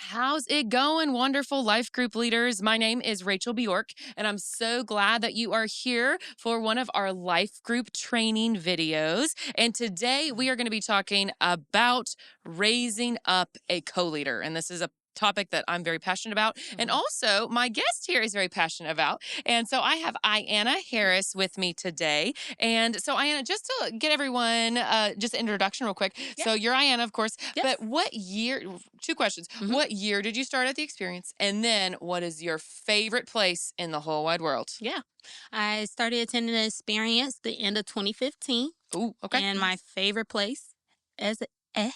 How's it going, wonderful life group leaders? My name is Rachel Bjork, and I'm so glad that you are here for one of our life group training videos. And today we are going to be talking about raising up a co-leader. And this is a topic that I'm very passionate about. And also, my guest here is very passionate about. And so I have Ianna Harris with me today. And so, Ianna, just to get everyone just an introduction real quick. Yeah. So, you're Ianna, of course. Yes. But what year, two questions. What year did you start at the experience? And then, what is your favorite place in the whole wide world? Yeah. I started attending the experience the end of 2015. Ooh, okay. And my favorite place, as it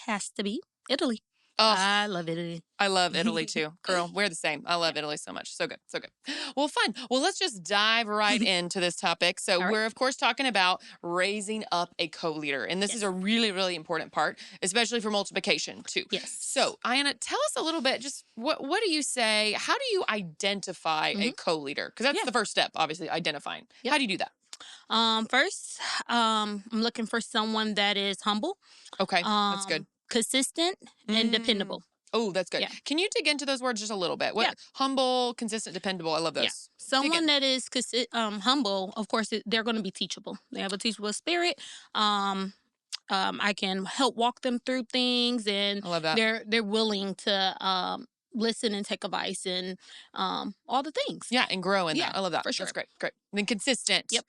has to be, Italy. Oh, I love Italy. I love Italy too. Girl, we're the same. I love Italy so much. So good. So good. Well, fun. Well, let's just dive right into this topic. So, All right. we're, of course, talking about raising up a co leader. And this is a really, really important part, especially for multiplication too. Yes. So, Ianna, tell us a little bit, just what do you say? How do you identify a co leader? Because that's the first step, obviously, identifying. How do you do that? First, I'm looking for someone that is humble. Okay, that's good. Consistent and dependable. Oh, that's good. Yeah. Can you dig into those words just a little bit? What humble, consistent, dependable? I love those. Yeah. Someone that is humble, of course, they're going to be teachable. They have a teachable spirit. I can help walk them through things, and I love that. they're willing to listen and take advice and all the things. Yeah, and grow in that. I love that. For sure. That's great. Great. Then consistent. Yep.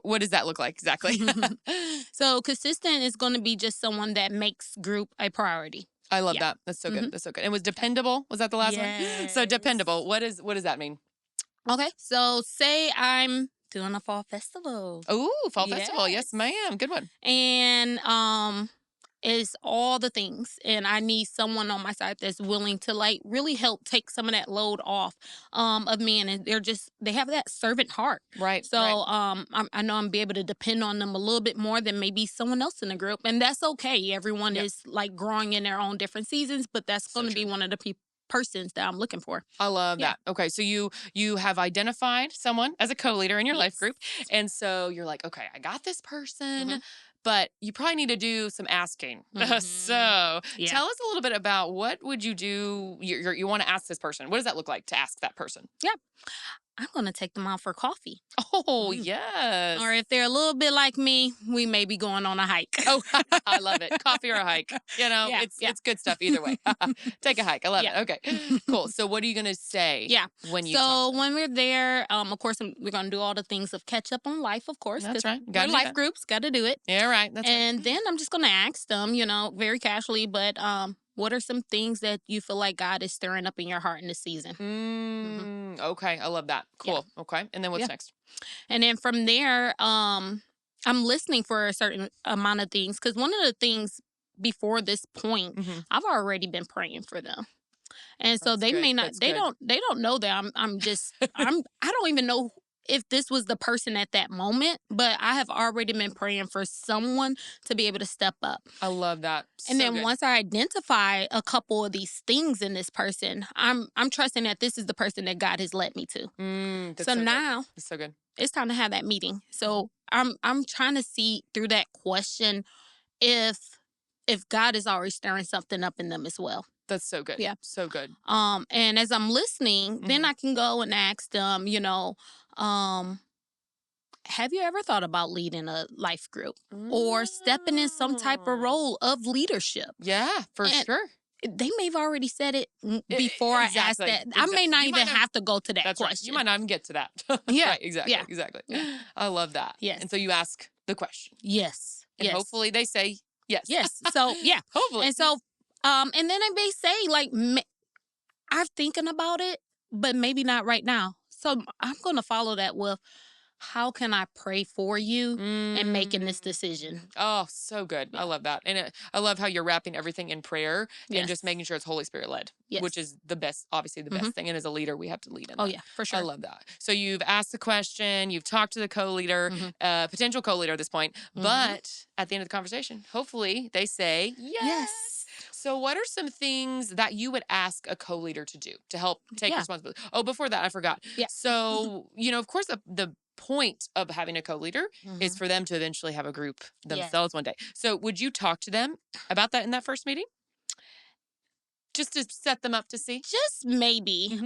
What does that look like exactly? So consistent is going to be just someone that makes group a priority. I love that. That's so good. That's so good. And was dependable? Was that the last one? So dependable. What does that mean? Okay. So say I'm doing a fall festival. Oh, fall festival. Yes, ma'am. Good one. And is all the things, and I need someone on my side that's willing to like really help take some of that load off of me, and they have that servant heart, right? So I know I'm be able to depend on them a little bit more than maybe someone else in the group, and that's okay. Everyone is like growing in their own different seasons, but that's going to be one of the persons that I'm looking for. I love that. Okay, so you have identified someone as a co-leader in your life group, and so you're like, okay, I got this person. But you probably need to do some asking. So tell us a little bit about what would you do? You want to ask this person. What does that look like to ask that person? Yeah. I'm going to take them out for coffee. Oh, yes. Or if they're a little bit like me, we may be going on a hike. Oh, I love it. Coffee or a hike. You know, it's good stuff either way. Take a hike. I love it. Okay, cool. So what are you going to say when you talk to them? When we're there, of course, we're going to do all the things of catch up on life, of course. That's right. We're life groups, got to do it. Yeah, right. That's and then I'm just going to ask them, very casually, but what are some things that you feel like God is stirring up in your heart in this season? Okay, I love that. Cool. Yeah. Okay, and then what's next? And then from there, I'm listening for a certain amount of things, because one of the things before this point, I've already been praying for them, and so they may not, they don't know that I don't even know if this was the person at that moment, but I have already been praying for someone to be able to step up. I love that. And then once I identify a couple of these things in this person, I'm trusting that this is the person that God has led me to. So now it's so good. It's time to have that meeting. So I'm trying to see through that question if God is already stirring something up in them as well. That's so good. Yeah. So good. And as I'm listening, then I can go and ask them, have you ever thought about leading a life group or stepping in some type of role of leadership? Yeah, for sure. They may have already said it before I asked that. I may not even have to go to that question. Right. You might not even get to that. Yeah. Right, exactly. Yeah. Exactly. Yeah. I love that. Yes. And so you ask the question. Yes. And hopefully they say yes. Yes. So, yeah. Hopefully. And so, and then they may say, like, I'm thinking about it, but maybe not right now. So I'm going to follow that with, how can I pray for you in making this decision? Oh, so good. I love that. And I love how you're wrapping everything in prayer and just making sure it's Holy Spirit led, which is the best, obviously the best thing. And as a leader, we have to lead in that. Oh, yeah, for sure. I love that. So you've asked the question, you've talked to the co-leader, potential co-leader at this point, but at the end of the conversation, hopefully they say yes. So what are some things that you would ask a co-leader to do to help take responsibility? Oh, before that, I forgot. Yeah. So, of course, the point of having a co-leader is for them to eventually have a group themselves one day. So would you talk to them about that in that first meeting? Just to set them up to see? Just maybe.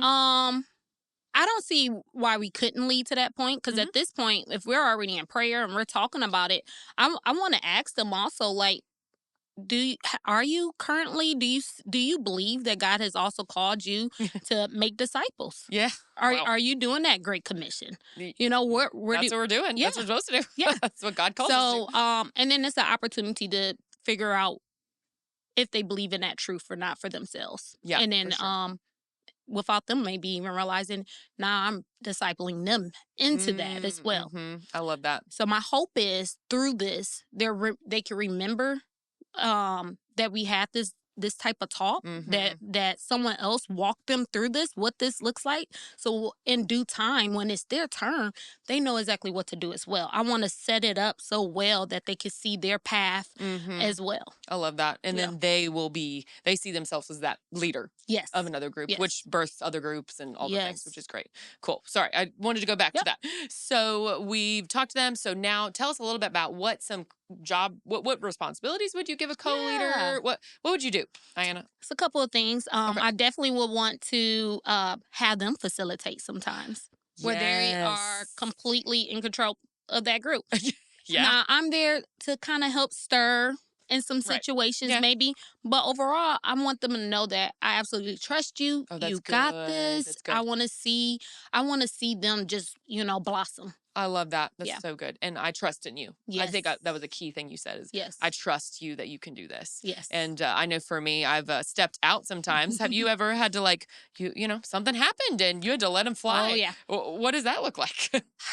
I don't see why we couldn't lead to that point, because Mhm. at this point, if we're already in prayer and we're talking about it, I want to ask them also, like, are you currently, do you believe that God has also called you to make disciples? Yeah. Are Wow. are you doing that great commission? Y Where That's do what we're doing. Yeah, That's what we're supposed to do. yeah. That's what God calls us to. So and then it's an opportunity to figure out if they believe in that truth or not for themselves. Yeah, And for then sure. without them maybe even realizing, now I'm discipling them into that as well. I love that. So my hope is through this, they can remember that we had this type of talk, Mhm. that someone else walked them through this, what this looks like, so in due time when it's their turn, they know exactly what to do as well. I want to set it up so well that they can see their path Mhm. as well. I love that. And Yeah. then they see themselves as that leader of Yes. another group, which Yes. births other groups and all the things, which Yes. is great. Cool. Sorry, I wanted to go back to Yep. that. So we've talked to them. So now tell us a little bit about what responsibilities would you give a Yeah. co-leader? What would you do, Ianna? It's a couple of things. Okay. I definitely would want to have them facilitate sometimes, where they are Yes. completely in control of that group. Yeah. Now, I'm there to kind of help stir in some Right. situations, Yeah. maybe, but overall, I want them to know that I absolutely trust you. Oh, that's You got good. this. That's good. I want to see them just, blossom. I love that. That's Yeah. so good. And I trust in you. I think Yes. that was a key thing you said is I Yes. trust you that you can do this. Yes. And I know for me, I've stepped out sometimes. Have you ever had to like, something happened and you had to let him Oh fly? yeah. What does that look like?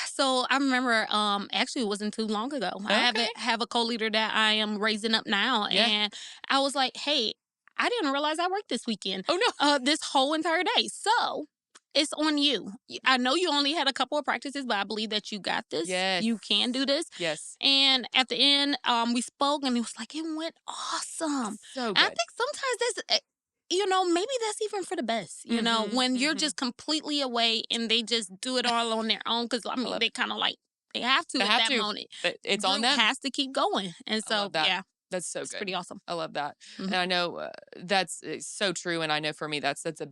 So I remember, actually, it wasn't too long ago. Okay. Have a co-leader that I am raising up now, Yeah. and I was like, "Hey, I didn't realize I worked this weekend, Oh, no. this whole entire day. So it's on you. I know you only had a couple of practices, but I believe that you got this. Yes. You can do this." Yes. And at the end, we spoke, and he was like, "It went awesome." So And I good. think sometimes maybe that's even for the best, when you're just completely away and they just do it all on their own. Cause I I mean, love they it. kind of like, they have to They at have that to. moment. It's on Group them. has to keep going. And I so, love that. yeah, That's so it's good. pretty awesome. I love that. Hmm. And I know that's so true. And I know for me, that's the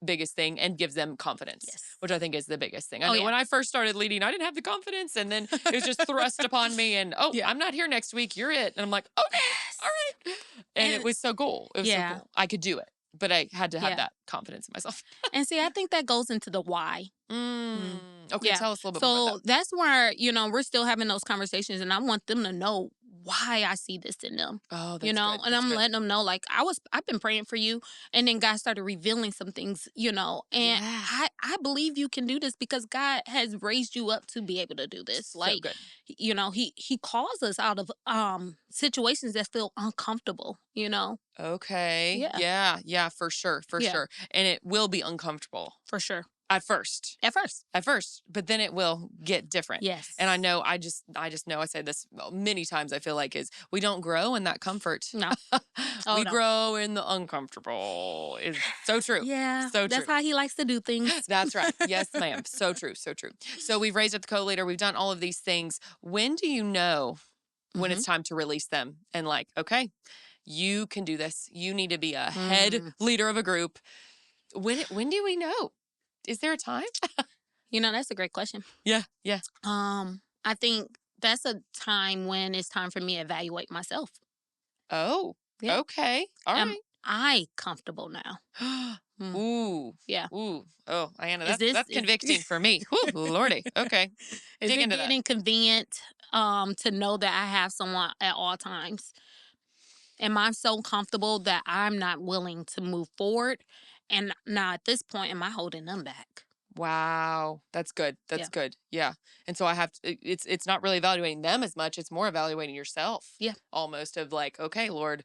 biggest thing and gives them confidence, Yes. which I think is the biggest thing. I Oh, know yeah. when I first started leading, I didn't have the confidence. And then it was just thrust upon me. And, oh, Yeah. I'm not here next week. You're it. And I'm like, okay, all Yes. right. And it And was so cool. It was so yeah, cool. I could do it. But I had to have yeah. that confidence in myself. And see, I think that goes into the why. Mm. Mm. Okay. Yeah. Tell us a little bit more about that. So that's where, we're still having those conversations, and I want them to know why I see this in them. Oh, that's good. And That's I'm good. letting them know, like, I've been praying for you, and then God started revealing some things, and Yeah. I believe you can do this because God has raised you up to be able to do this. So Like, good. he calls us out of situations that feel uncomfortable, Okay. Yeah. Yeah. Yeah. For sure. For Yeah, sure. And it will be uncomfortable for sure. at first. At first. At first, but then it will get different. And I Yes. know I just know I say this many times I feel like is we don't grow in that comfort. No. Oh We no. grow in the uncomfortable. Is so true. Yeah, So that's true. how he likes to do things. That's right. Yes, ma'am. So true. So true. So we've raised up the co-leader. We've done all of these things. When do you know when Hmm. it's time to release them and like, okay, you can do this. You need to be a head Mm. leader of a group. When do we know? Is there a time? That's a great question. Yeah. Yeah. I think that's a time when it's time for me to evaluate myself. Oh, Yeah. okay. All Am right. I comfortable now? Mm. Ooh. Yeah. Ooh. Oh, Ianna, Is that's is convicting for me. Whew, Lordy. Okay. is Dig it into that. getting convenient to know that I have someone at all times? Am I so comfortable that I'm not willing to move forward? And now at this point, am I holding them back? Wow. That's good. Yeah. That's good. Yeah. And so I have to, it's not really evaluating them as much. It's more evaluating yourself. Yeah. Almost of like, okay, Lord,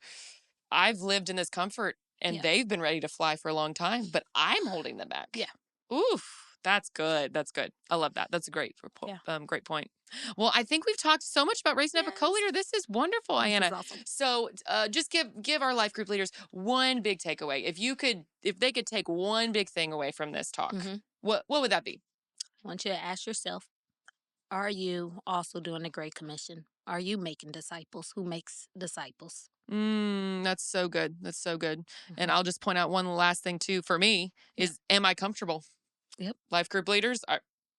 I've lived in this comfort and Yeah. they've been ready to fly for a long time, but I'm holding them back. Yeah. Oof, that's good. That's good. I love that. That's a Yeah. great point. Well, I think we've talked so much about raising up a Yes. co-leader. This is wonderful, This is Ianna. awesome. So, just give our life group leaders one big takeaway. If they could take one big thing away from this talk, Hmm. what would that be? I want you to ask yourself, Are you also doing the Great Commission? Are you making disciples? Who makes disciples? That's so good. That's so good. And Mhm. I'll just point out one last thing too for me Yep. is, am I comfortable? Yep. Life group leaders,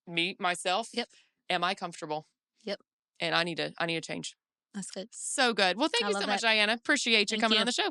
me, myself, Yep. am I comfortable? Yep. And I need to change. That's good. So good. Well, thank I you love so much, that. Ianna. Appreciate you Thank coming on you. the show.